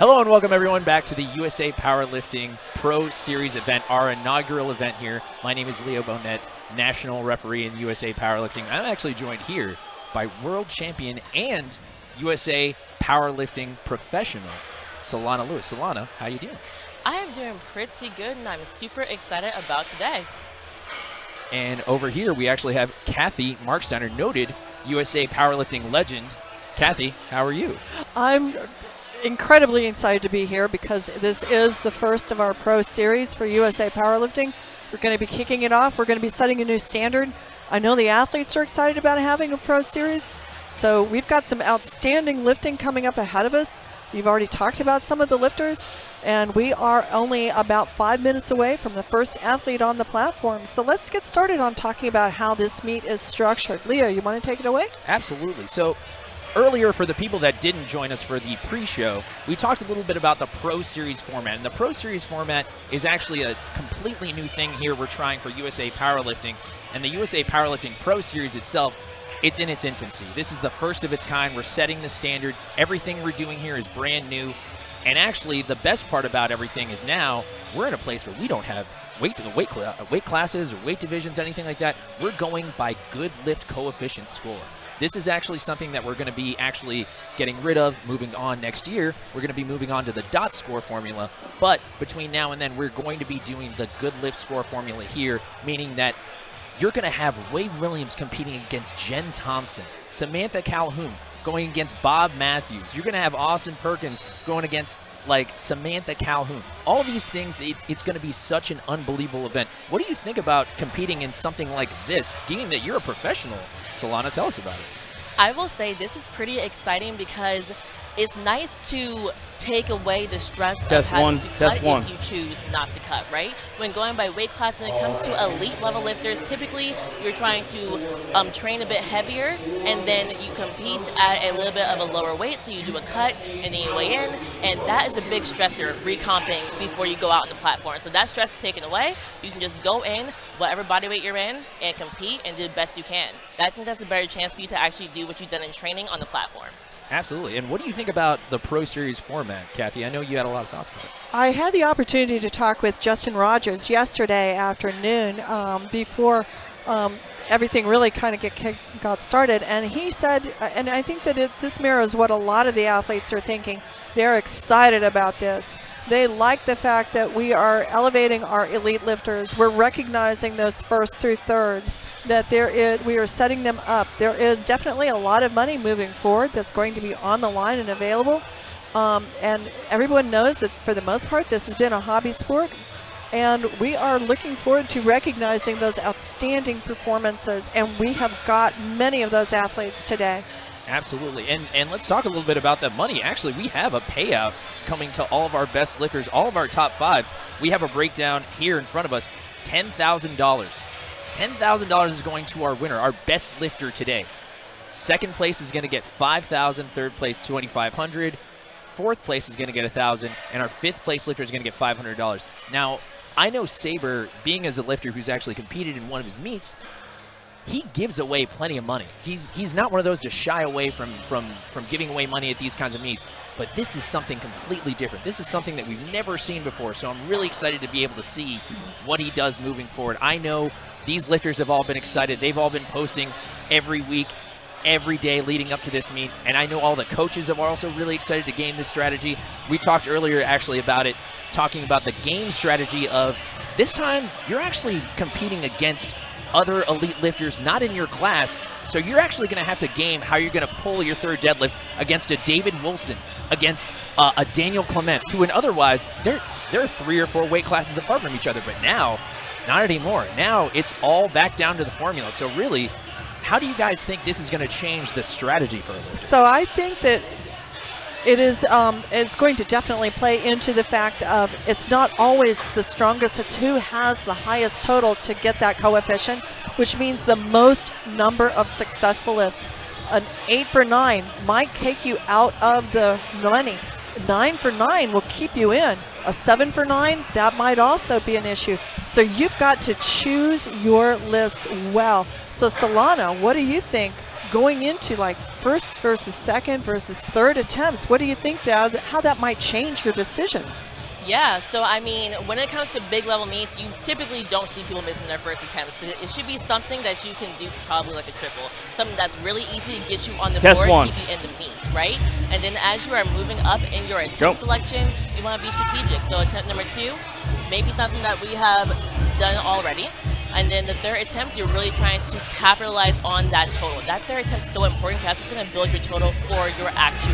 Hello and welcome everyone back to the USA Powerlifting Pro Series event, our inaugural event here. My name is Leo Bonet, national referee in USA Powerlifting. I'm actually joined here by world champion and USA Powerlifting professional, Solana Lewis. Solana, how you doing? I am doing pretty good, and I'm super excited about today. And over here we actually have Kathy Mark Steiner, noted USA Powerlifting legend. Kathy, how are you? I'm incredibly excited to be here because this is the first of our pro series for USA Powerlifting. We're going to be kicking it off. We're going to be setting a new standard. I know the athletes are excited about having a pro series. So we've got some outstanding lifting coming up ahead of us. You've already talked about some of the lifters, and we are only about 5 minutes away from the first athlete on the platform. So let's get started on talking about how this meet is structured. Leo, you want to take it away? Absolutely. So earlier, for the people that didn't join us for the pre-show, we talked a little bit about the Pro Series format. And the Pro Series format is actually a completely new thing here we're trying for USA Powerlifting. And the USA Powerlifting Pro Series itself, it's in its infancy. This is the first of its kind. We're setting the standard. Everything we're doing here is brand new. And actually, the best part about everything is now we're in a place where we don't have weight classes or weight divisions, anything like that. We're going by good lift coefficient score. This is actually something that we're going to be actually getting rid of moving on next year. We're going to be moving on to the dot score formula. But between now and then, we're going to be doing the good lift score formula here, meaning that you're going to have Wade Williams competing against Jen Thompson, Samantha Calhoun going against BOBB Matthews. You're going to have Austin Perkins going against like Samantha Calhoun. All these things, it's going to be such an unbelievable event. What do you think about competing in something like this, given that you're a professional? Solana, tell us about it. I will say this is pretty exciting because it's nice to take away the stress of having to cut if you choose not to cut, right? When going by weight class, when it comes to elite level lifters, typically you're trying to train a bit heavier, and then you compete at a little bit of a lower weight, so you do a cut and then you weigh in, and that is a big stressor, recomping before you go out on the platform. So that stress is taken away. You can just go in, whatever body weight you're in, and compete and do the best you can. I think that's a better chance for you to actually do what you've done in training on the platform. Absolutely. And what do you think about the Pro Series format, Kathy? I know you had a lot of thoughts about it. I had the opportunity to talk with Justin Rogers yesterday afternoon before everything really kind of got started. And he said, and I think that this mirrors what a lot of the athletes are thinking. They're excited about this. They like the fact that we are elevating our elite lifters. We're recognizing those first through thirds, that we are setting them up. There is definitely a lot of money moving forward that's going to be on the line and available. And everyone knows that for the most part, this has been a hobby sport. And we are looking forward to recognizing those outstanding performances. And we have got many of those athletes today. Absolutely. And let's talk a little bit about that money. Actually, we have a payout coming to all of our best lifters, all of our top fives. We have a breakdown here in front of us, $10,000. $10,000 is going to our winner, our best lifter today. Second place is going to get $5,000, third place $2,500, fourth place is going to get $1,000, and our fifth place lifter is going to get $500. Now, I know Saber, being as a lifter who's actually competed in one of his meets, he gives away plenty of money. He's not one of those to shy away from giving away money at these kinds of meets, but this is something completely different. This is something that we've never seen before, so I'm really excited to be able to see what he does moving forward. I know these lifters have all been excited. They've all been posting every week, every day leading up to this meet, and I know all the coaches are also really excited to game this strategy. We talked earlier actually about it, talking about the game strategy of this time you're actually competing against other elite lifters not in your class, so you're actually going to have to game how you're going to pull your third deadlift against a David Wilson, against a Daniel Clements, who otherwise they're 3 or 4 weight classes apart from each other, but now not anymore. Now it's all back down to the formula. So really, how do you guys think this is going to change the strategy for a lifter? So I think that it's going to definitely play into the fact of it's not always the strongest, it's who has the highest total to get that coefficient, which means the most number of successful lifts. An 8 for 9 might take you out of the money. 9 for 9 will keep you in. A 7 for 9, that might also be an issue. So you've got to choose your lifts well. So Solana, what do you think going into like first versus second versus third attempts. What do you think how that might change your decisions? Yeah, so I mean, when it comes to big level meets, you typically don't see people missing their first attempts. But it should be something that you can do for probably like a triple. Something that's really easy to get you on the board, keep you in the meets, right? And then as you are moving up in your attempt selection, you want to be strategic. So attempt number 2, maybe something that we have done already. And then the third attempt, you're really trying to capitalize on that total. That third attempt is so important because that's what's going to build your total for your actual